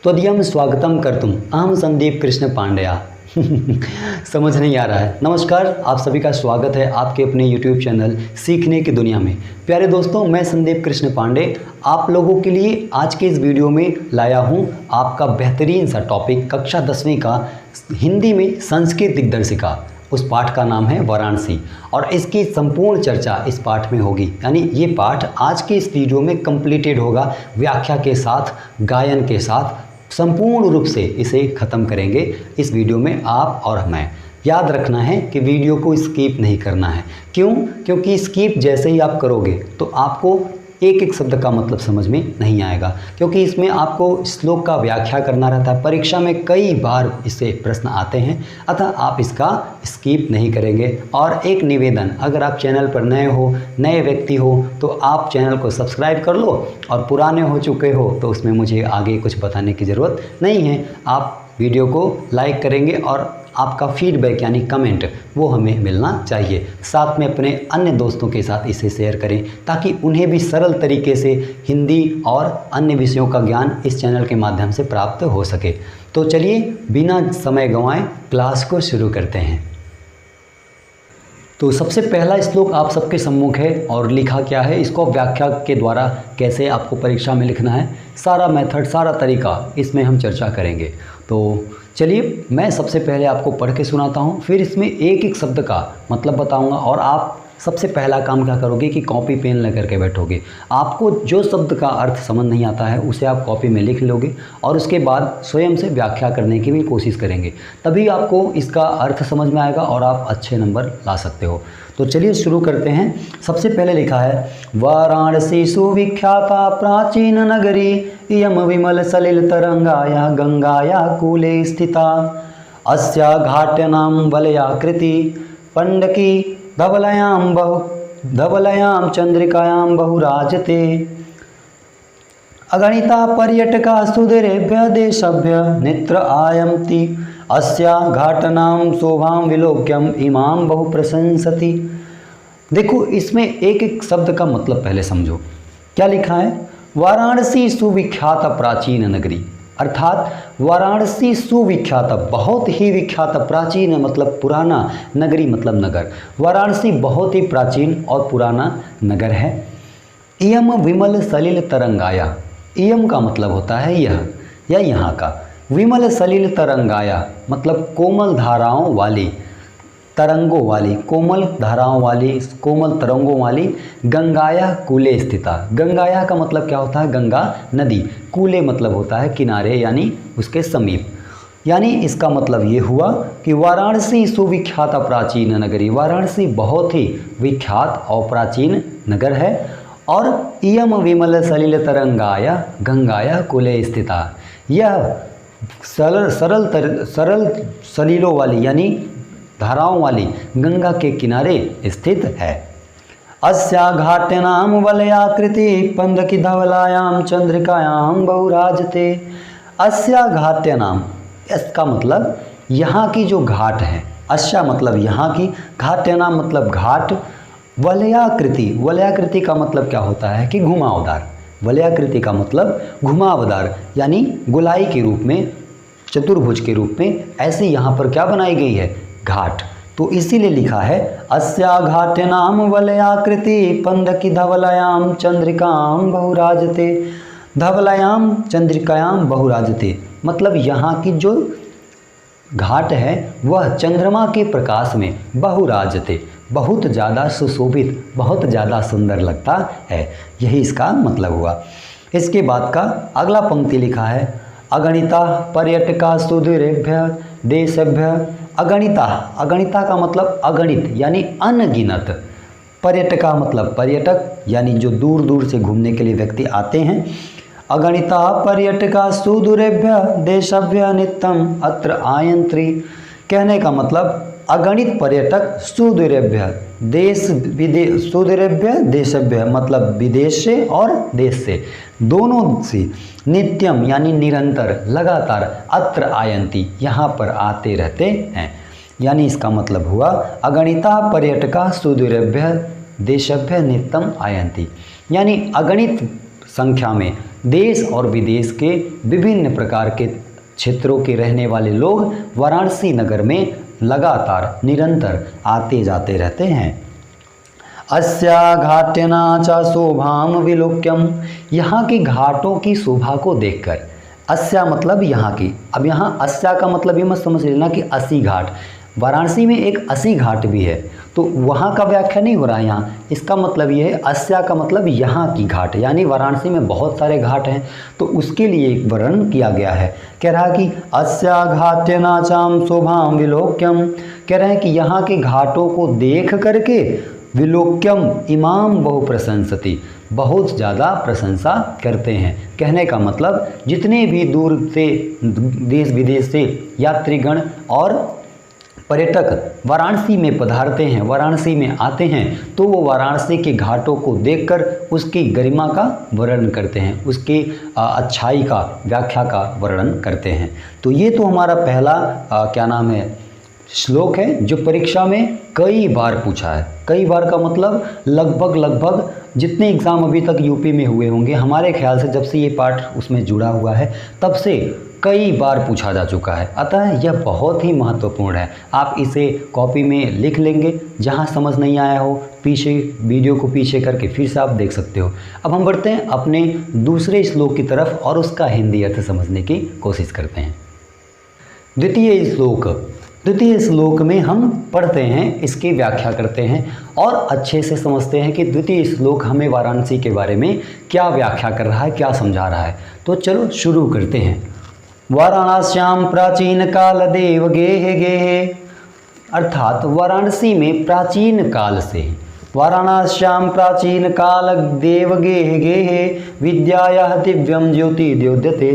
त्वदीयं स्वागतम कर्तुम अहम संदीप कृष्ण पांड्या। समझ नहीं आ रहा है। नमस्कार, आप सभी का स्वागत है आपके अपने YouTube चैनल सीखने की दुनिया में। प्यारे दोस्तों, मैं संदीप कृष्ण पांडे आप लोगों के लिए आज के इस वीडियो में लाया हूं आपका बेहतरीन सा टॉपिक कक्षा 10वीं का हिंदी में संस्कृत दिग्दर्शिका। उस पाठ का नाम है वाराणसी और इसकी संपूर्ण चर्चा इस पाठ में होगी। यानी ये पाठ आज के इस वीडियो में कंप्लीटेड होगा, व्याख्या के साथ, गायन के साथ संपूर्ण रूप से इसे ख़त्म करेंगे इस वीडियो में आप और मैं। याद रखना है कि वीडियो को स्किप नहीं करना है। क्यों? क्योंकि स्किप जैसे ही आप करोगे तो आपको एक एक शब्द का मतलब समझ में नहीं आएगा, क्योंकि इसमें आपको श्लोक का व्याख्या करना रहता है। परीक्षा में कई बार इससे प्रश्न आते हैं, अतः आप इसका स्किप नहीं करेंगे। और एक निवेदन, अगर आप चैनल पर नए व्यक्ति हो तो आप चैनल को सब्सक्राइब कर लो, और पुराने हो चुके हो तो उसमें मुझे आगे कुछ बताने की ज़रूरत नहीं है। आप वीडियो को लाइक करेंगे और आपका फीडबैक यानी कमेंट वो हमें मिलना चाहिए। साथ में अपने अन्य दोस्तों के साथ इसे शेयर करें ताकि उन्हें भी सरल तरीके से हिंदी और अन्य विषयों का ज्ञान इस चैनल के माध्यम से प्राप्त हो सके। तो चलिए बिना समय गंवाए क्लास को शुरू करते हैं। तो सबसे पहला श्लोक आप सबके सम्मुख है और लिखा क्या है, इसको व्याख्या के द्वारा कैसे आपको परीक्षा में लिखना है, सारा मेथड, सारा तरीका इसमें हम चर्चा करेंगे। तो चलिए मैं सबसे पहले आपको पढ़ के सुनाता हूँ, फिर इसमें एक एक शब्द का मतलब बताऊँगा और आप सबसे पहला काम क्या करोगे कि कॉपी पेन लेकर के बैठोगे। आपको जो शब्द का अर्थ समझ नहीं आता है उसे आप कॉपी में लिख लोगे और उसके बाद स्वयं से व्याख्या करने की भी कोशिश करेंगे, तभी आपको इसका अर्थ समझ में आएगा और आप अच्छे नंबर ला सकते हो। तो चलिए शुरू करते हैं। सबसे पहले लिखा है, वाराणसी सुविख्याता प्राचीन नगरी इयम विमल सलिल तरंगाया गंगाया कूले स्थिता अस्या घाट्यनाम वलयाकृति पंडकी धवलयां चंद्रिकायां बहुराजते अगणिता पर्यटका सुदूरेभ्य देशभ्य नित्र आयन्ति अस्या घाटनां शोभां विलोक्यम इमां बहु प्रशंसति। देखो, इसमें एक एक शब्द का मतलब पहले समझो। क्या लिखा है? वाराणसी सुविख्यात प्राचीन नगरी, अर्थात वाराणसी सुविख्यात, बहुत ही विख्यात, प्राचीन मतलब पुराना, नगरी मतलब नगर। वाराणसी बहुत ही प्राचीन और पुराना नगर है। इयम विमल सलिल तरंगाया, इयम का मतलब होता है यह या यहाँ का। विमल सलिल तरंगाया मतलब कोमल धाराओं वाली, तरंगों वाली, कोमल धाराओं वाली, कोमल तरंगों वाली। गंगाया कूले स्थिता, गंगाया का मतलब क्या होता है? गंगा नदी। कूले मतलब होता है किनारे यानी उसके समीप। यानी इसका मतलब ये हुआ कि वाराणसी सुविख्यात प्राचीन नगरी, वाराणसी बहुत ही विख्यात और प्राचीन नगर है। और इयम विमल सलिल तरंगाया गंगाया कूले स्थिता, यह सरल सलीलों वाली यानी धाराओं वाली गंगा के किनारे स्थित है। अस्या घाट्यनाम वलयाकृति पंडकी धवलायाम चंद्रिकायाम बहुराजते। अस्या घाट्यनाम, इसका मतलब यहाँ की जो घाट है, अस्या मतलब यहाँ की, घाट्यनाम मतलब घाट, वलयाकृति, वलयाकृति का मतलब क्या होता है कि घुमावदार। वलयाकृति का मतलब घुमावदार यानी गोलाई के रूप में, चतुर्भुज के रूप में, ऐसे यहाँ पर क्या बनाई गई है? घाट। तो इसीलिए लिखा है अस्या घाट्यनाम वलयाकृति पंडकी धवलायाम चंद्रिकायां बहुराजते। धवलायाम चंद्रिकायां बहुराजते मतलब यहाँ की जो घाट है वह चंद्रमा के प्रकाश में बहुराजते, बहुत ज़्यादा सुशोभित, बहुत ज़्यादा सुंदर लगता है। यही इसका मतलब हुआ। इसके बाद का अगला पंक्ति लिखा है, अगणिता पर्यटका सुदूरेभ्य देशभ्य। अगणिता, अगणिता का मतलब अगणित यानी अनगिनत। पर्यटका मतलब पर्यटक यानी जो दूर दूर से घूमने के लिए व्यक्ति आते हैं। अगणिता पर्यटका सुदूरेभ्य देशभ्य नित्यम अत्र आयन्त्री, कहने का मतलब अगणित पर्यटक सुदूरेभ्य देश विदेश, सुदूरेभ्य देशभ्य मतलब विदेश से और देश से, दोनों से, नित्यम यानी निरंतर, लगातार, अत्र आयन्ति यहाँ पर आते रहते हैं। यानी इसका मतलब हुआ अगणिता पर्यटका सुदूरेभ्य देशभ्य नित्यम आयन्ति, यानी अगणित संख्या में देश और विदेश के विभिन्न प्रकार के क्षेत्रों के रहने वाले लोग वाराणसी नगर में लगातार निरंतर आते जाते रहते हैं। अस्या घाट्यना च शोभाम विलोक्यम, यहाँ के घाटों की शोभा को देखकर, अस्या मतलब यहाँ की, अब यहाँ अस्या का मतलब ये मत समझ लेना कि 80 घाट, वाराणसी में एक 80 घाट भी है, तो वहाँ का व्याख्या नहीं हो रहा है यहाँ। इसका मतलब ये है, अस्या का मतलब यहाँ की घाट, यानी वाराणसी में बहुत सारे घाट हैं, तो उसके लिए एक वर्णन किया गया है। कह रहा है कि अस्या घाट्यनाचाम शोभाम विलोक्यम, कह रहे हैं कि यहाँ के घाटों को देख करके विलोक्यम इमाम बहु प्रशंसति, बहुत ज़्यादा प्रशंसा करते हैं। कहने का मतलब जितने भी दूर से देश विदेश से यात्रीगण और पर्यटक वाराणसी में पधारते हैं, वाराणसी में आते हैं, तो वो वाराणसी के घाटों को देखकर उसकी गरिमा का वर्णन करते हैं, उसकी अच्छाई का, व्याख्या का वर्णन करते हैं। तो ये तो हमारा पहला क्या नाम है, श्लोक है, जो परीक्षा में कई बार पूछा है। कई बार का मतलब लगभग जितने एग्ज़ाम अभी तक यूपी में हुए होंगे, हमारे ख्याल से जब से ये पाठ उसमें जुड़ा हुआ है तब से कई बार पूछा जा चुका है। अतः यह बहुत ही महत्वपूर्ण है। आप इसे कॉपी में लिख लेंगे, जहाँ समझ नहीं आया हो पीछे वीडियो को पीछे करके फिर से आप देख सकते हो। अब हम बढ़ते हैं अपने दूसरे श्लोक की तरफ और उसका हिंदी अर्थ समझने की कोशिश करते हैं। द्वितीय श्लोक में हम पढ़ते हैं, इसकी व्याख्या करते हैं और अच्छे से समझते हैं कि द्वितीय श्लोक हमें वाराणसी के बारे में क्या व्याख्या कर रहा है, क्या समझा रहा है। तो चलो शुरू करते हैं। वाराणस्याम प्राचीन काल देव गेहे गेहे, अर्थात वाराणसी में प्राचीन काल से, वाराणस्याम प्राचीन काल देव गेहे गेहे विद्यायाः दिव्यम ज्योति द्योत्यते।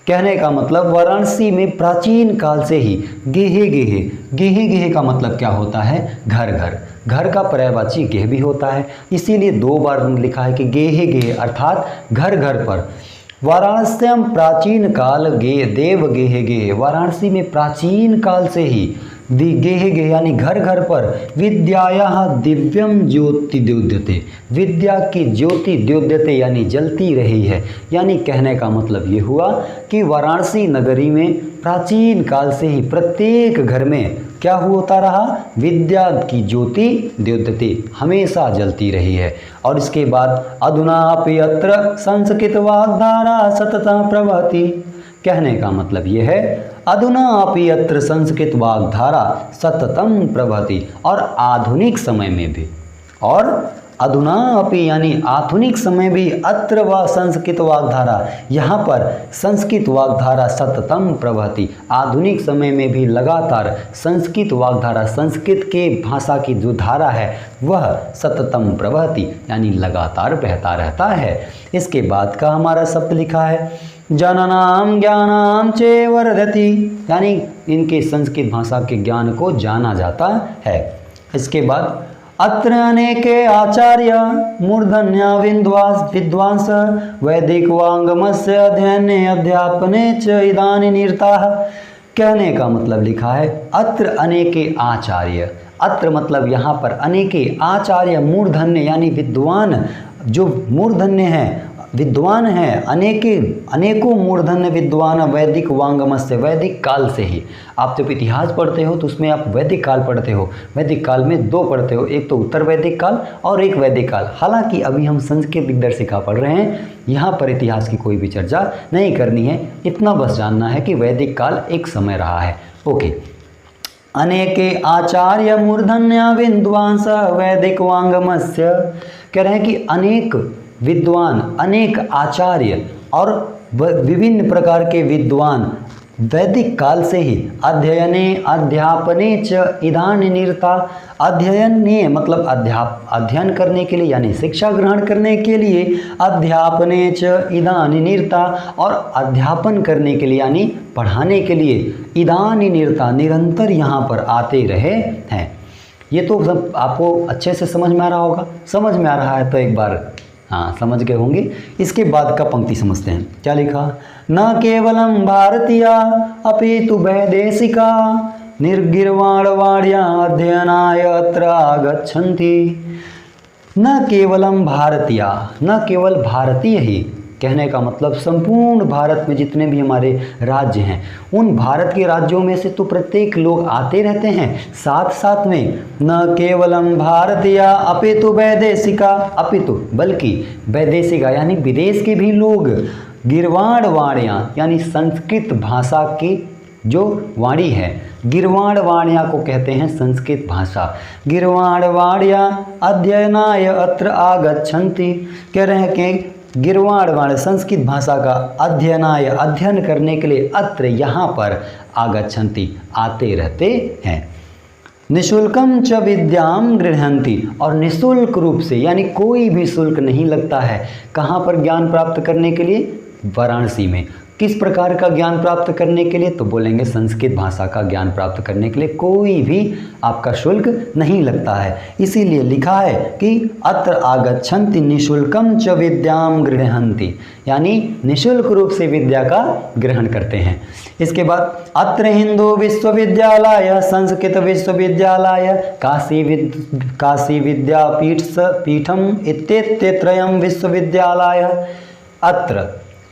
कहने का मतलब वाराणसी में प्राचीन काल से ही गेहे गेहे, गेहे गेहे का मतलब क्या होता है, घर घर, घर का पर्यायवाची गेह भी होता है, इसीलिए 2 बार लिखा है कि गेहे गेहे, अर्थात घर घर पर। वाराणस्याम प्राचीन काल गे देव गेहे गेहे, वाराणसी में प्राचीन काल से ही गेहे गेहे यानी घर घर पर विद्यायाः दिव्यम ज्योति द्योत्यते, विद्या की ज्योति द्योत्यते यानी जलती रही है। यानी कहने का मतलब ये हुआ कि वाराणसी नगरी में प्राचीन काल से ही प्रत्येक घर में क्या होता रहा, विद्या की ज्योति द्योत्यते, हमेशा जलती रही है। और इसके बाद अधुनापि अत्र संस्कृत वाग्धारा सततं प्रवहति, कहने का मतलब यह है अधुनापि अत्र संस्कृत वाग्धारा सततं प्रवहति, और आधुनिक समय में भी, और अधुनापि यानी आधुनिक समय भी अत्र व संस्कृत वाग्धारा, यहाँ पर संस्कृत वाग्धारा सततं प्रवहति, आधुनिक समय में भी लगातार संस्कृत वाग्धारा, संस्कृत के भाषा की जो धारा है वह सततं प्रवहति यानी लगातार बहता रहता है। इसके बाद का हमारा शब्द लिखा है जननाम ज्ञानाम चे वर्धति, यानी इनके संस्कृत भाषा के ज्ञान को जाना जाता है। इसके बाद अत्र अनेके आचार्य मूर्धन्या विद्वांस वैदिक वांगमस्य अध्ययने अध्यापने च इदानी निरताः, कहने का मतलब लिखा है अत्र अनेके आचार्य, अत्र मतलब यहाँ पर अनेके आचार्य मूर्धन्य यानी विद्वान, जो मूर्धन्य हैं, विद्वान हैं, अनेकों मूर्धन्य विद्वान वैदिक वांगमस्य, वैदिक काल से ही। आप जब इतिहास पढ़ते हो तो उसमें आप वैदिक काल पढ़ते हो, वैदिक काल में 2 पढ़ते हो, एक तो उत्तर वैदिक काल और एक वैदिक काल। हालांकि अभी हम संस्कृत दिग्दर्शिका पढ़ रहे हैं, यहाँ पर इतिहास की कोई भी चर्चा नहीं करनी है, इतना बस जानना है कि वैदिक काल एक समय रहा है। ओके, अनेके आचार्य मूर्धन्या विद्वांस वैदिक वांगमस्य, कह रहे हैं कि अनेक विद्वान, अनेक आचार्य और विभिन्न प्रकार के विद्वान वैदिक काल से ही अध्ययने अध्यापने च इदानी निरता, अध्ययने मतलब अध्ययन करने के लिए यानी शिक्षा ग्रहण करने के लिए, अध्यापने च इदानी निरता और अध्यापन करने के लिए यानी पढ़ाने के लिए, इदानी निरता निरंतर यहाँ पर आते रहे हैं। ये तो सब आपको अच्छे से समझ में आ रहा होगा। समझ में आ रहा है तो एक बार हाँ समझ गए होंगे। इसके बाद का पंक्ति समझते हैं, क्या लिखा, न केवलम भारतीया अपितु वैदेशिका निर्गीर्वाणवाण्या अध्ययनाय अत्र आगच्छन्ति। न केवलम भारतीया, न केवल भारतीय ही, कहने का मतलब संपूर्ण भारत में जितने भी हमारे राज्य हैं, उन भारत के राज्यों में से तो प्रत्येक लोग आते रहते हैं, साथ साथ में न केवलम भारतीय अपितु वैदेशिका, अपितु बल्कि वैदेशिका यानी विदेश के भी लोग गिरवाण वाणियाँ यानी संस्कृत भाषा की जो वाणी है, गिरवाण वाणिया को कहते हैं संस्कृत भाषा। गिरवाण वाणिया अध्ययनाय अत्र आगच्छन्ति, कह रहे हैं कि गिरवाण वाण्य संस्कृत भाषा का अध्ययनाय अध्ययन करने के लिए अत्र यहाँ पर आगच्छन्ति आते रहते हैं। निशुल्कम च विद्याम गृह्णन्ति, और निशुल्क रूप से यानी कोई भी शुल्क नहीं लगता है कहाँ पर ज्ञान प्राप्त करने के लिए, वाराणसी में। किस प्रकार का ज्ञान प्राप्त करने के लिए, तो बोलेंगे संस्कृत भाषा का ज्ञान प्राप्त करने के लिए कोई भी आपका शुल्क नहीं लगता है। इसीलिए लिखा है कि अत्र आगच्छन्ति निशुल्कम च विद्याम गृह्णन्ति, यानी निशुल्क रूप से विद्या का ग्रहण करते हैं। इसके बाद अत्र हिंदू विश्वविद्यालय, संस्कृत विश्वविद्यालय, काशी विद्यापीठम इत्येत्रयम् विश्वविद्यालय।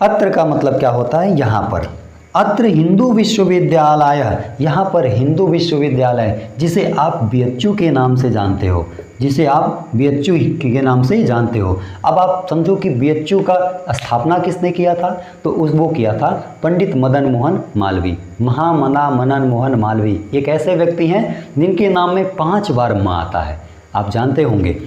अत्र का मतलब क्या होता है, यहाँ पर। अत्र हिंदू विश्वविद्यालय, यहाँ पर हिंदू विश्वविद्यालय जिसे आप बीएचयू के नाम से जानते हो, जिसे आप बीएचयू के नाम से जानते हो। अब आप समझो कि बीएचयू का स्थापना किसने किया था, तो वो किया था पंडित मदन मोहन मालवीय, महामना मनन मोहन मालवीय। एक ऐसे व्यक्ति हैं जिनके नाम में 5 बार माँ आता है, आप जानते होंगे।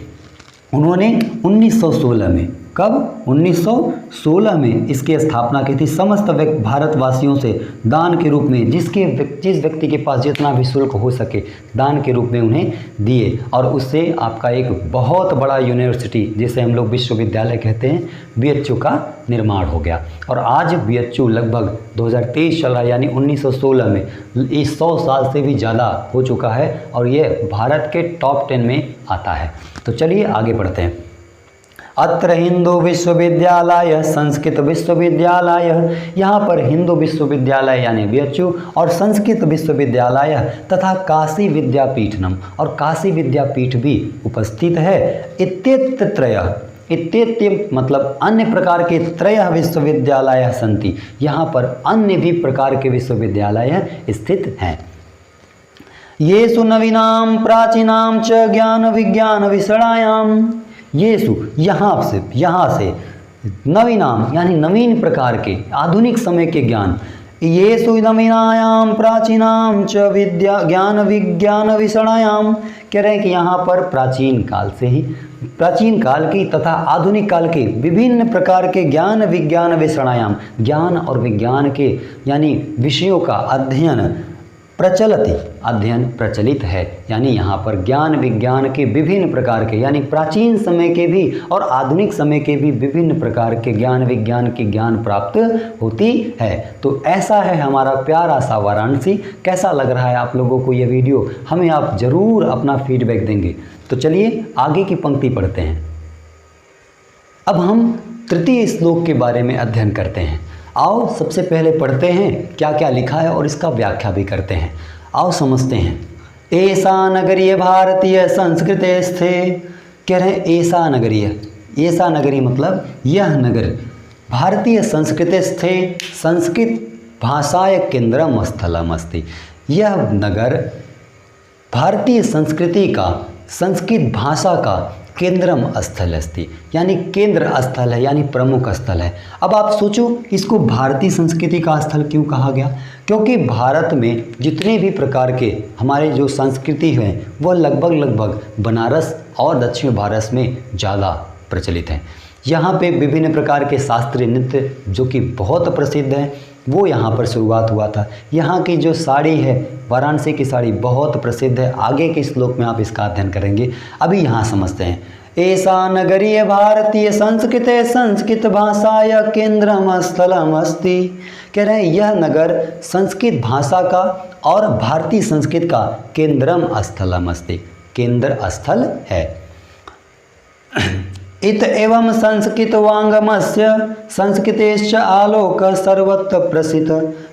उन्होंने 1916 में, कब 1916 में इसकी स्थापना की थी। समस्त भारतवासियों से दान के रूप में जिस व्यक्ति के पास जितना भी शुल्क हो सके दान के रूप में उन्हें दिए, और उससे आपका एक बहुत बड़ा यूनिवर्सिटी जिसे हम लोग विश्वविद्यालय कहते हैं बीएचयू का निर्माण हो गया। और आज बीएचयू लगभग 2023 चल रहा है, यानी 1916 में इस 100 साल से भी ज़्यादा हो चुका है और ये भारत के टॉप 10 में आता है। तो चलिए आगे बढ़ते हैं। अत्र हिंदू विश्वविद्यालय, संस्कृत विश्वविद्यालय, यहाँ पर हिंदू विश्वविद्यालय यानी बीएचयू और संस्कृत विश्वविद्यालय तथा काशी विद्यापीठनम, और काशी विद्यापीठ भी उपस्थित है। इत्येत्य मतलब अन्य प्रकार के त्रयः विश्वविद्यालय सन्ति, यहाँ पर अन्य भी प्रकार के विश्वविद्यालय स्थित हैं। येषु नवीनाम प्राचीनाम च ज्ञान विज्ञान विषयायाम, येषु यहाँ से नवीनाम यानी नवीन प्रकार के आधुनिक समय के ज्ञान, येषु नवीनायाम प्राचीनाम च विद्या ज्ञान विज्ञान विषयायाम, कह रहे हैं कि यहाँ पर प्राचीन काल की तथा आधुनिक काल के विभिन्न प्रकार के ज्ञान विज्ञान विषयायाम, ज्ञान और विज्ञान के यानी विषयों का अध्ययन प्रचलित है। यानी यहाँ पर ज्ञान विज्ञान के विभिन्न प्रकार के यानी प्राचीन समय के भी और आधुनिक समय के भी विभिन्न प्रकार के ज्ञान विज्ञान की ज्ञान प्राप्त होती है। तो ऐसा है हमारा प्यारा सा वाराणसी। कैसा लग रहा है आप लोगों को ये वीडियो, हमें आप ज़रूर अपना फीडबैक देंगे। तो चलिए आगे की पंक्ति पढ़ते हैं। अब हम तृतीय श्लोक के बारे में अध्ययन करते हैं। आओ सबसे पहले पढ़ते हैं क्या क्या लिखा है और इसका व्याख्या भी करते हैं। आओ समझते हैं। ऐसा नगरीय भारतीय संस्कृते स्थे, कह रहे हैं ऐसा नगरीय मतलब यह नगर भारतीय संस्कृते स्थे संस्कृत भाषाय केंद्रम स्थलम अस्ति। यह नगर भारतीय संस्कृति का संस्कृत भाषा का केंद्रम स्थल अस्ति, यानी केंद्र स्थल है, यानी प्रमुख स्थल है। अब आप सोचो इसको भारतीय संस्कृति का स्थल क्यों कहा गया, क्योंकि भारत में जितने भी प्रकार के हमारे जो संस्कृति हैं वह लगभग बनारस और दक्षिण भारत में ज़्यादा प्रचलित हैं। यहाँ पे विभिन्न प्रकार के शास्त्रीय नृत्य जो कि बहुत प्रसिद्ध हैं वो यहाँ पर शुरुआत हुआ था। यहाँ की जो साड़ी है वाराणसी की साड़ी बहुत प्रसिद्ध है। आगे के श्लोक में आप इसका अध्ययन करेंगे। अभी यहाँ समझते हैं। ऐसा नगरीय भारतीय संस्कृते संस्कृत भाषाय केंद्रम स्थलम अस्ति, कह रहे हैं यह नगर संस्कृत भाषा का और भारतीय संस्कृत का केंद्रम स्थलम अस्ति, केंद्र स्थल है। इत एवं संस्कृत वांगमस्य संस्कृतेश्च आलोक सर्वत्र प्रसिद्ध।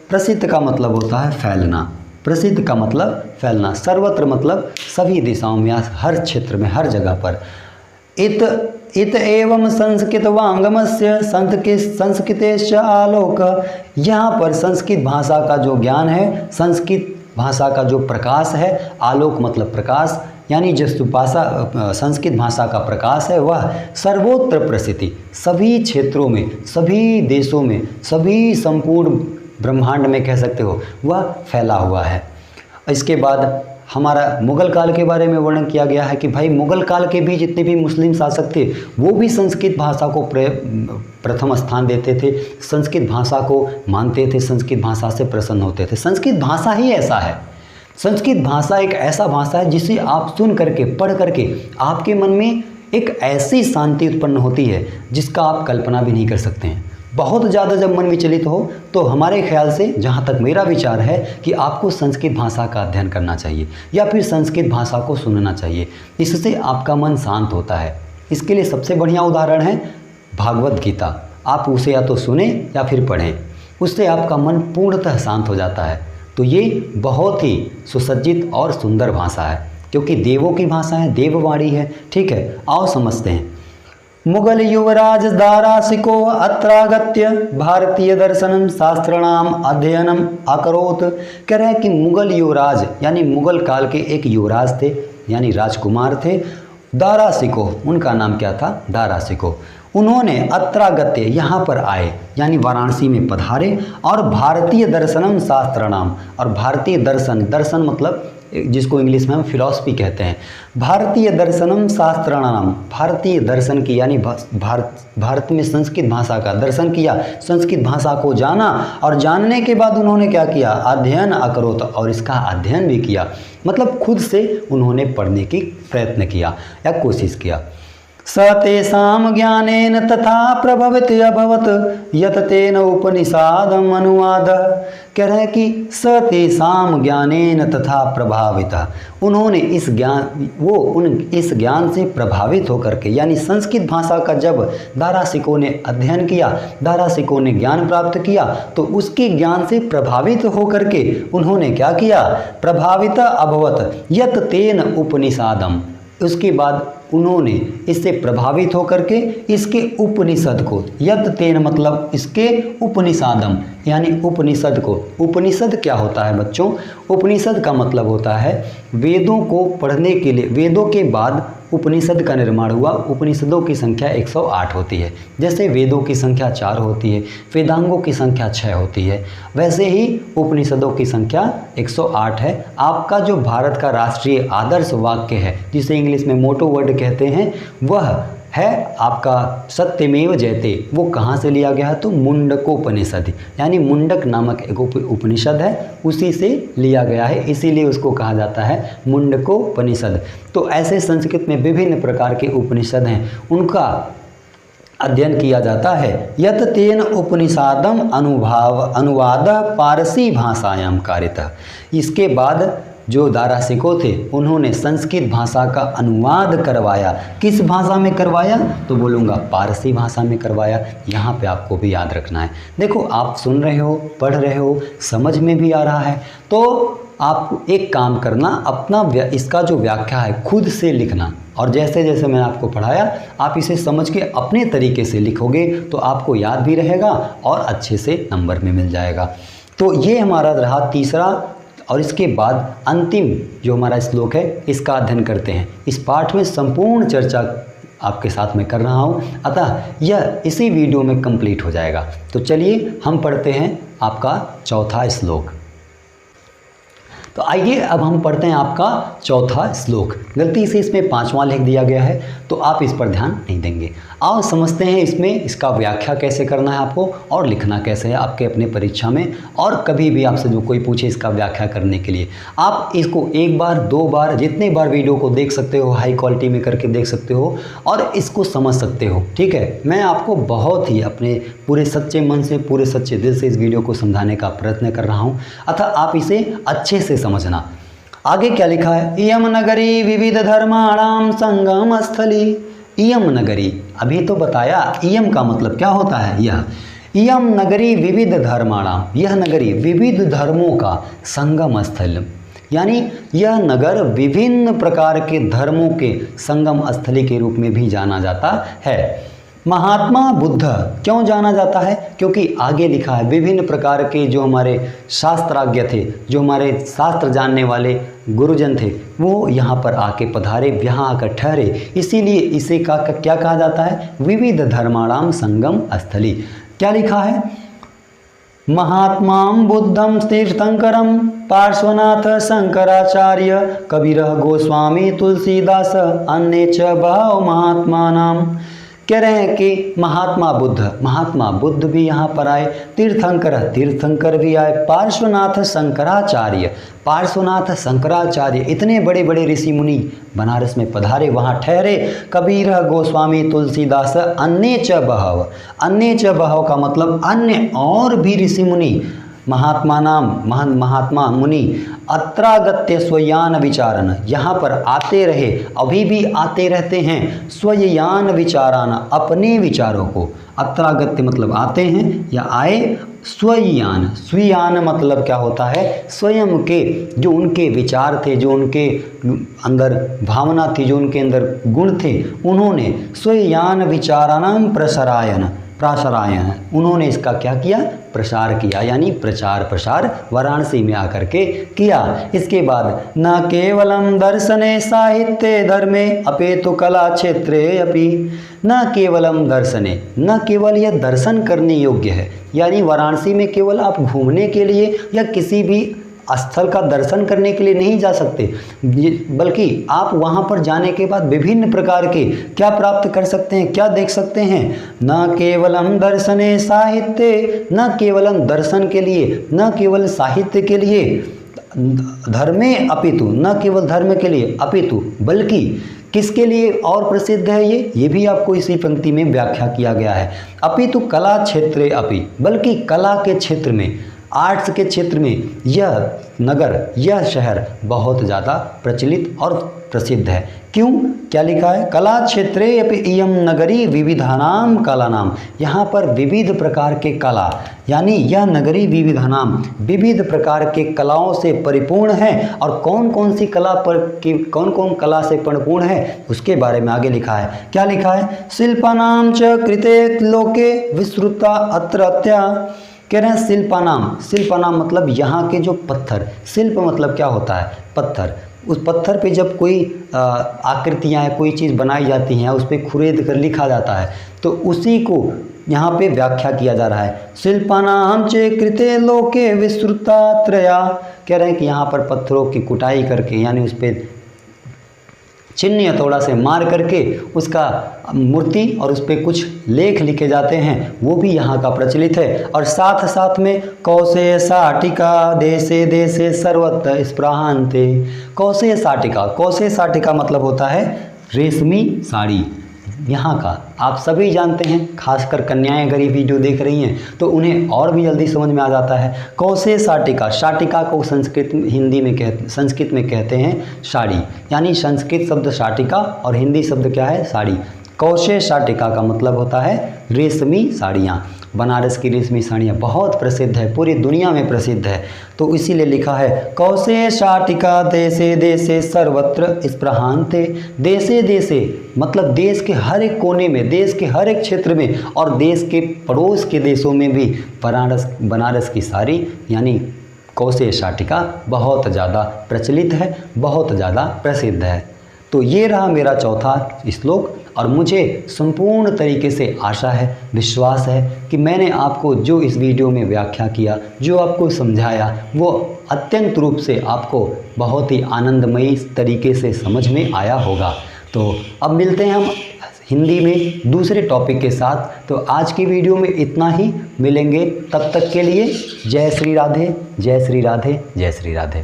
प्रसिद्ध का मतलब होता है फैलना, प्रसिद्ध का मतलब फैलना, सर्वत्र मतलब सभी दिशाओं में, हर क्षेत्र में, हर जगह पर। इत इत एवं संस्कृत वांगमस्य संस्कृतेश्च आलोक। यहाँ पर संस्कृत भाषा का जो ज्ञान है, संस्कृत भाषा का जो प्रकाश है, आलोक मतलब प्रकाश, यानी जिस भाषा संस्कृत भाषा का प्रकाश है वह सर्वोत्र प्रसिद्धि, सभी क्षेत्रों में, सभी देशों में, सभी संपूर्ण ब्रह्मांड में कह सकते हो, वह फैला हुआ है। इसके बाद हमारा मुग़ल काल के बारे में वर्णन किया गया है कि भाई मुग़ल काल के भी जितने भी मुस्लिम शासक थे वो भी संस्कृत भाषा को प्रथम स्थान देते थे, संस्कृत भाषा को मानते थे, संस्कृत भाषा से प्रसन्न होते थे। संस्कृत भाषा ही ऐसा है, संस्कृत भाषा एक ऐसा भाषा है जिसे आप सुन करके, पढ़ करके आपके मन में एक ऐसी शांति उत्पन्न होती है जिसका आप कल्पना भी नहीं कर सकते हैं। बहुत ज़्यादा जब मन विचलित हो तो हमारे ख्याल से, जहाँ तक मेरा विचार है, कि आपको संस्कृत भाषा का अध्ययन करना चाहिए या फिर संस्कृत भाषा को सुनना चाहिए। इससे आपका मन शांत होता है। इसके लिए सबसे बढ़िया उदाहरण है भागवत गीता। आप उसे या तो सुने या फिर पढ़ें, उससे आपका मन पूर्णतः शांत हो जाता है। तो ये बहुत ही सुसज्जित और सुंदर भाषा है, क्योंकि देवों की भाषा है, देववाणी है। ठीक है, आओ समझते हैं। मुगल युवराज दारासिको अत्रागत्य भारतीय दर्शनम शास्त्रणाम अध्ययनम अकरोत। कह रहे हैं कि मुगल युवराज यानी मुगल काल के एक युवराज थे, यानी राजकुमार थे, दारासिको, उनका नाम क्या था? दारासिको। उन्होंने अत्रागत्य यहाँ पर आए, यानी वाराणसी में पधारे, और भारतीय दर्शनम शास्त्रणाम, और भारतीय दर्शन, दर्शन मतलब जिसको इंग्लिश में हम फिलॉसफी कहते हैं, भारतीय दर्शनम शास्त्रणाम, भारतीय दर्शन की, यानी भारत में संस्कृत भाषा का दर्शन किया, संस्कृत भाषा को जाना, और जानने के बाद उन्होंने क्या किया? अध्ययन अकरोत, और इसका अध्ययन भी किया, मतलब खुद से उन्होंने पढ़ने की प्रयत्न किया या कोशिश किया। स तेषां ज्ञानेन तथा प्रभवित अभवत यत तेन उपनिषादम अनुवाद। कह रहे हैं कि स तेषां ज्ञानेन तथा प्रभावित, उन्होंने इस ज्ञान से प्रभावित होकर के, यानी संस्कृत भाषा का जब दारासिको ने अध्ययन किया, दारासिको ने ज्ञान प्राप्त किया, तो उसके ज्ञान से प्रभावित होकर के उन्होंने क्या किया? प्रभावित अभवत यत तेन उपनिषादम। उसके बाद उन्होंने इससे प्रभावित होकर के इसके उपनिषद को, यत तेन मतलब इसके उपनिषादम, यानी उपनिषद को। उपनिषद क्या होता है बच्चों? उपनिषद का मतलब होता है वेदों को पढ़ने के लिए, वेदों के बाद उपनिषद का निर्माण हुआ। उपनिषदों की संख्या 108 होती है, जैसे वेदों की संख्या 4 होती है, वेदांगों की संख्या 6 होती है, वैसे ही उपनिषदों की संख्या 108 है। आपका जो भारत का राष्ट्रीय आदर्श वाक्य है, जिसे इंग्लिश में मोटो वर्ड कहते हैं, वह है आपका सत्यमेव जयते। वो कहाँ से लिया गया है? तो मुंडकोपनिषद, यानी मुंडक नामक एक उपनिषद है, उसी से लिया गया है, इसीलिए उसको कहा जाता है मुंडकोपनिषद। तो ऐसे संस्कृत में विभिन्न प्रकार के उपनिषद हैं, उनका अध्ययन किया जाता है। यत तेन उपनिषादम अनुवाद पारसी भाषायाम कारितः। इसके बाद जो दारासिको थे उन्होंने संस्कृत भाषा का अनुवाद करवाया। किस भाषा में करवाया? तो बोलूँगा पारसी भाषा में करवाया। यहाँ पे आपको भी याद रखना है। देखो, आप सुन रहे हो, पढ़ रहे हो, समझ में भी आ रहा है, तो आप एक काम करना, अपना इसका जो व्याख्या है खुद से लिखना, और जैसे जैसे मैंने आपको पढ़ाया आप इसे समझ के अपने तरीके से लिखोगे तो आपको याद भी रहेगा और अच्छे से नंबर में मिल जाएगा। तो ये हमारा रहा तीसरा, और इसके बाद अंतिम जो हमारा श्लोक है इसका अध्ययन करते हैं। इस पाठ में संपूर्ण चर्चा आपके साथ में कर रहा हूँ, अतः यह इसी वीडियो में कंप्लीट हो जाएगा। तो चलिए हम पढ़ते हैं आपका चौथा श्लोक। तो आइए अब हम पढ़ते हैं आपका चौथा श्लोक। गलती से इसमें 5वां लिख दिया गया है, तो आप इस पर ध्यान नहीं देंगे। आओ समझते हैं इसमें इसका व्याख्या कैसे करना है आपको, और लिखना कैसे है आपके अपने परीक्षा में, और कभी भी आपसे जो कोई पूछे इसका व्याख्या करने के लिए आप इसको 1 बार 2 बार जितने बार वीडियो को देख सकते हो, हाई क्वालिटी में करके देख सकते हो और इसको समझ सकते हो। ठीक है, मैं आपको बहुत ही अपने पूरे सच्चे मन से, पूरे सच्चे दिल से इस वीडियो को समझाने का प्रयत्न कर रहा हूँ, अतः आप इसे अच्छे से समझना। आगे क्या लिखा है? इयम नगरी विविध धर्माणाम संगम स्थली। इयम नगरी, अभी तो बताया इयम का मतलब क्या होता है। यह इयम नगरी विविध धर्माणाम, यह नगरी विविध धर्मों का संगम स्थल, यानी यह नगर विभिन्न प्रकार के धर्मों के संगम स्थली के रूप में भी जाना जाता है। महात्मा बुद्ध क्यों जाना जाता है? क्योंकि आगे लिखा है विभिन्न प्रकार के जो हमारे शास्त्राज्ञ थे, जो हमारे शास्त्र जानने वाले गुरुजन थे, वो यहाँ पर आके पधारे, यहाँ आकर ठहरे, इसीलिए इसे क्या कहा जाता है? विविध धर्माणाम संगम स्थली। क्या लिखा है? महात्मां बुद्धं तीर्थंकरं पार्श्वनाथ शंकराचार्य कबीरः गोस्वामी तुलसीदास अन्ये च बहवो महात्मानां। कह रहे हैं कि महात्मा बुद्ध भी यहाँ पर आए, तीर्थंकर भी आए, पार्श्वनाथ शंकराचार्य इतने बड़े बड़े ऋषि मुनि बनारस में पधारे, वहाँ ठहरे। कबीर गोस्वामी तुलसीदास अन्य च बहव का मतलब अन्य और भी ऋषि मुनि महात्मा मुनि अत्रागत्य स्वयान विचारन, यहाँ पर आते रहे, अभी भी आते रहते हैं। स्वयान विचारान, अपने विचारों को, अत्रागत्य मतलब आते हैं या आए, स्वयान मतलब क्या होता है? स्वयं के जो उनके विचार थे, जो उनके अंदर भावना थी, जो उनके अंदर गुण थे, उन्होंने स्वयान विचाराणाम प्रसारायण उन्होंने इसका क्या किया? प्रसार किया, यानी प्रसार वाराणसी में आकर के किया। इसके बाद न केवलम दर्शने साहित्य धर्मे अपेतु कला क्षेत्रे अपि, न केवलम दर्शने, न केवल यह दर्शन करने योग्य है, यानी वाराणसी में केवल आप घूमने के लिए या किसी भी स्थल का दर्शन करने के लिए नहीं जा सकते, बल्कि आप वहाँ पर जाने के बाद विभिन्न प्रकार के क्या प्राप्त कर सकते हैं, क्या देख सकते हैं? न केवलम दर्शने साहित्य, न केवलम दर्शन के लिए, न केवल साहित्य के लिए, धर्मे अपितु, न केवल धर्म के लिए अपितु, बल्कि किसके लिए और प्रसिद्ध है ये भी आपको इसी पंक्ति में व्याख्या किया गया है। अपितु कला क्षेत्रे अपि, बल्कि कला के क्षेत्र में, आर्ट्स के क्षेत्र में यह नगर, यह शहर बहुत ज़्यादा प्रचलित और प्रसिद्ध है। क्यों? क्या लिखा है? कला क्षेत्रे अपि इयं नगरी विविधानाम कलानाम, यहाँ पर विविध प्रकार के कला, यानी यह नगरी विविधानाम, विविध प्रकार के कलाओं से परिपूर्ण है। और कौन कौन सी कला कौन कौन कला से परिपूर्ण है उसके बारे में आगे लिखा है। क्या लिखा है? शिल्पानाम च कृते लोके विस्तृता अत्रत्या। कह रहे हैं शिल्पानाम मतलब यहाँ के जो पत्थर, शिल्प मतलब क्या होता है? पत्थर। उस पत्थर पे जब कोई आकृतियाँ या कोई चीज़ बनाई जाती हैं, उस पर खुरेद कर लिखा जाता है, तो उसी को यहाँ पे व्याख्या किया जा रहा है। शिल्पानाम चे कृते लोके विस्तृतात्रया। कह रहे हैं कि यहाँ पर पत्थरों की कुटाई करके, यानी उस पर चिन्ह हथौड़ा से मार करके उसका मूर्ति और उस पर कुछ लेख लिखे जाते हैं, वो भी यहाँ का प्रचलित है। और साथ साथ में कौशे साटिका देशे देशे सर्वत्र स्पृहान्ते। कौशे साटिका मतलब होता है रेशमी साड़ी। यहाँ का आप सभी जानते हैं, खासकर कन्याएं अगर ये वीडियो देख रही हैं तो उन्हें और भी जल्दी समझ में आ जाता है। कौशे साटिका को संस्कृत में कहते हैं साड़ी, यानी संस्कृत शब्द साटिका और हिंदी शब्द क्या है? साड़ी। कौशे साटिका का मतलब होता है रेशमी साड़ियाँ। बनारस की रेशमी साड़ियाँ बहुत प्रसिद्ध है, पूरी दुनिया में प्रसिद्ध है। तो इसीलिए लिखा है कौशे शाटिका देशे देशे सर्वत्र स्पृहान्ते। देशे देशे मतलब देश के हर एक कोने में, देश के हर एक क्षेत्र में, और देश के पड़ोस के देशों में भी बनारस की साड़ी यानी कौशे शाटिका बहुत ज़्यादा प्रचलित है, बहुत ज़्यादा प्रसिद्ध है। तो ये रहा मेरा चौथा श्लोक, और मुझे संपूर्ण तरीके से आशा है, विश्वास है कि मैंने आपको जो इस वीडियो में व्याख्या किया, जो आपको समझाया, वो अत्यंत रूप से आपको बहुत ही आनंदमयी तरीके से समझ में आया होगा। तो अब मिलते हैं हम हिंदी में दूसरे टॉपिक के साथ। तो आज की वीडियो में इतना ही, मिलेंगे तब तक के लिए जय श्री राधे, जय श्री राधे, जय श्री राधे।